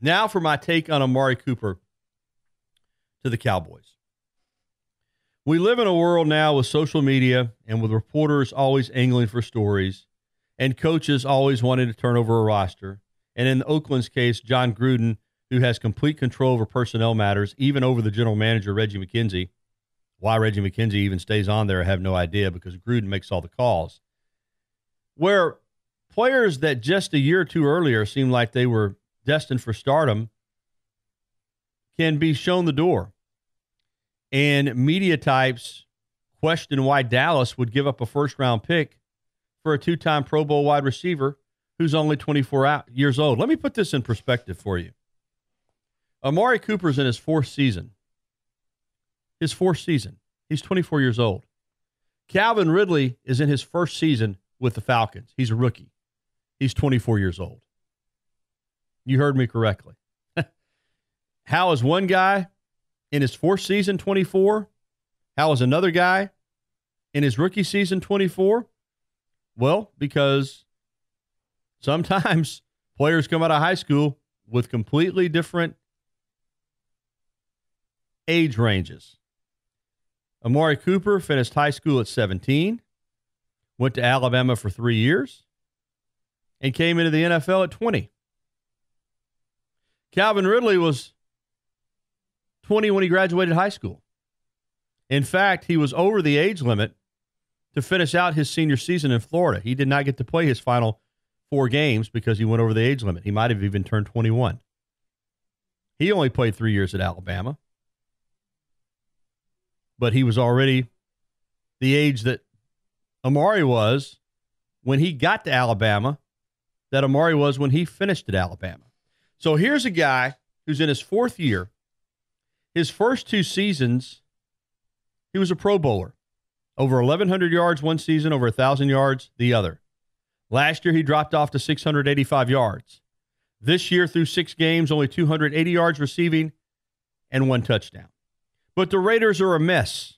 Now for my take on Amari Cooper to the Cowboys. We live in a world now with social media and with reporters always angling for stories and coaches always wanting to turn over a roster. And in Oakland's case, John Gruden, who has complete control over personnel matters, even over the general manager, Reggie McKenzie. Why Reggie McKenzie even stays on there, I have no idea, because Gruden makes all the calls. Where players that just a year or two earlier seemed like they were destined for stardom can be shown the door. And media types question why Dallas would give up a first-round pick for a two-time Pro Bowl wide receiver who's only 24 years old. Let me put this in perspective for you. Amari Cooper's in his fourth season. His fourth season. He's 24 years old. Calvin Ridley is in his first season with the Falcons. He's a rookie. He's 24 years old. You heard me correctly. How is one guy in his fourth season 24? How is another guy in his rookie season 24? Well, because sometimes players come out of high school with completely different age ranges. Amari Cooper finished high school at 17, went to Alabama for 3 years, and came into the NFL at 20. Calvin Ridley was 20 when he graduated high school. In fact, he was over the age limit to finish out his senior season in Florida. He did not get to play his final 4 games because he went over the age limit. He might have even turned 21. He only played 3 years at Alabama. But he was already the age that Amari was when he got to Alabama, that Amari was when he finished at Alabama. So here's a guy who's in his fourth year. His first 2 seasons, he was a Pro Bowler. Over 1,100 yards one season, over 1,000 yards the other. Last year, he dropped off to 685 yards. This year, through 6 games, only 280 yards receiving and 1 touchdown. But the Raiders are a mess.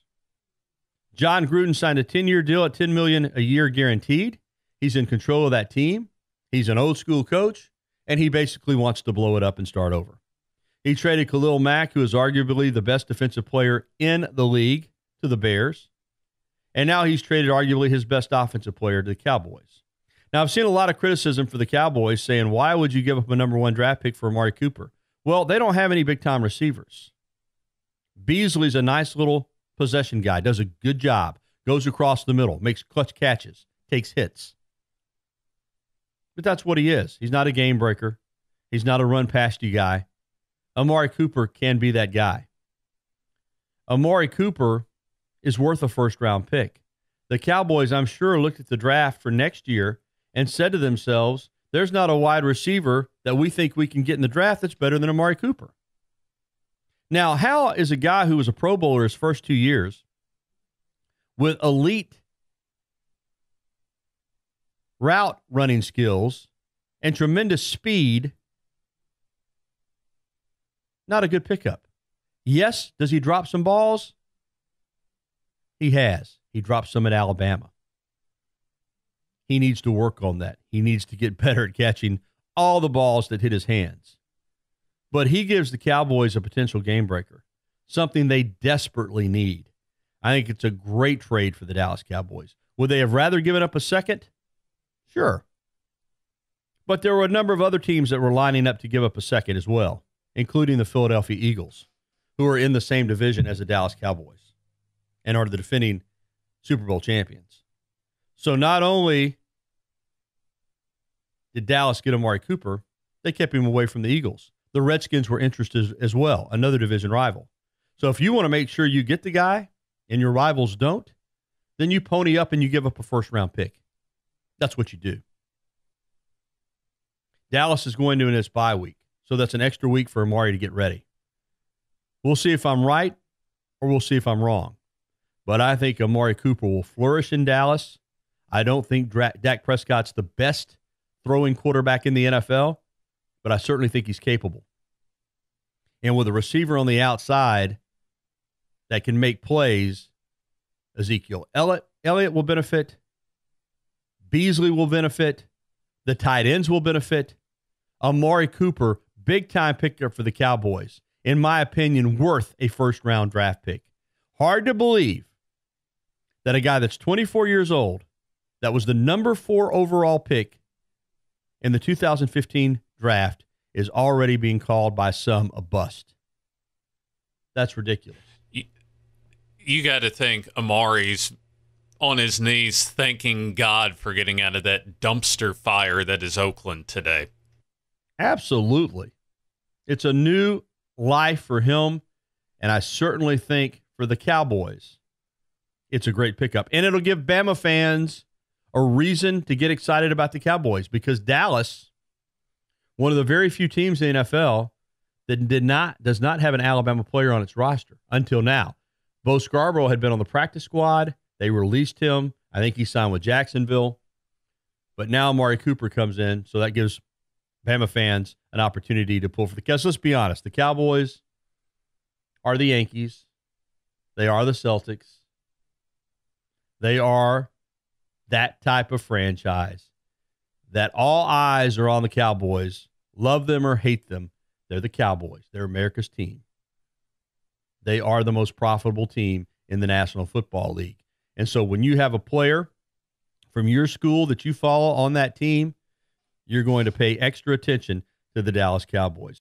John Gruden signed a 10-year deal at $10 million a year guaranteed. He's in control of that team. He's an old-school coach, and he basically wants to blow it up and start over. He traded Khalil Mack, who is arguably the best defensive player in the league, to the Bears. And now he's traded arguably his best offensive player to the Cowboys. Now, I've seen a lot of criticism for the Cowboys saying, why would you give up a number 1 draft pick for Amari Cooper? Well, they don't have any big-time receivers. Beasley's a nice little possession guy, does a good job, goes across the middle, makes clutch catches, takes hits. But that's what he is. He's not a game breaker. He's not a run-past-you guy. Amari Cooper can be that guy. Amari Cooper is worth a first-round pick. The Cowboys, I'm sure, looked at the draft for next year and said to themselves, there's not a wide receiver that we think we can get in the draft that's better than Amari Cooper. Now, how is a guy who was a Pro Bowler his first 2 years with elite route running skills and tremendous speed not a good pickup? Yes, does he drop some balls? He has. He dropped some at Alabama. He needs to work on that. He needs to get better at catching all the balls that hit his hands. But he gives the Cowboys a potential game breaker, something they desperately need. I think it's a great trade for the Dallas Cowboys. Would they have rather given up a second? Sure. But there were a number of other teams that were lining up to give up a second as well, including the Philadelphia Eagles, who are in the same division as the Dallas Cowboys and are the defending Super Bowl champions. So not only did Dallas get Amari Cooper, they kept him away from the Eagles. The Redskins were interested as well, another division rival. So if you want to make sure you get the guy and your rivals don't, then you pony up and you give up a first-round pick. That's what you do. Dallas is going to in its bye week, so that's an extra week for Amari to get ready. We'll see if I'm right or we'll see if I'm wrong. But I think Amari Cooper will flourish in Dallas. I don't think Dak Prescott's the best throwing quarterback in the NFL, but I certainly think he's capable. And with a receiver on the outside that can make plays, Ezekiel Elliott will benefit. Beasley will benefit. The tight ends will benefit. Amari Cooper big-time pickup for the Cowboys. In my opinion, worth a first-round draft pick. Hard to believe that a guy that's 24 years old, that was the number 4 overall pick in the 2015 draft, is already being called by some a bust. That's ridiculous. You got to think Amari's on his knees thanking God for getting out of that dumpster fire that is Oakland today. Absolutely. It's a new life for him, and I certainly think for the Cowboys, it's a great pickup. And it'll give Bama fans a reason to get excited about the Cowboys, because Dallas, one of the very few teams in the NFL that does not have an Alabama player on its roster until now. Bo Scarborough had been on the practice squad. They released him. I think he signed with Jacksonville. But now Amari Cooper comes in, so that gives Bama fans an opportunity to pull for the Cowboys. Let's be honest. The Cowboys are the Yankees. They are the Celtics. They are that type of franchise that all eyes are on the Cowboys. Love them or hate them, they're the Cowboys. They're America's team. They are the most profitable team in the National Football League. And so when you have a player from your school that you follow on that team, you're going to pay extra attention to the Dallas Cowboys.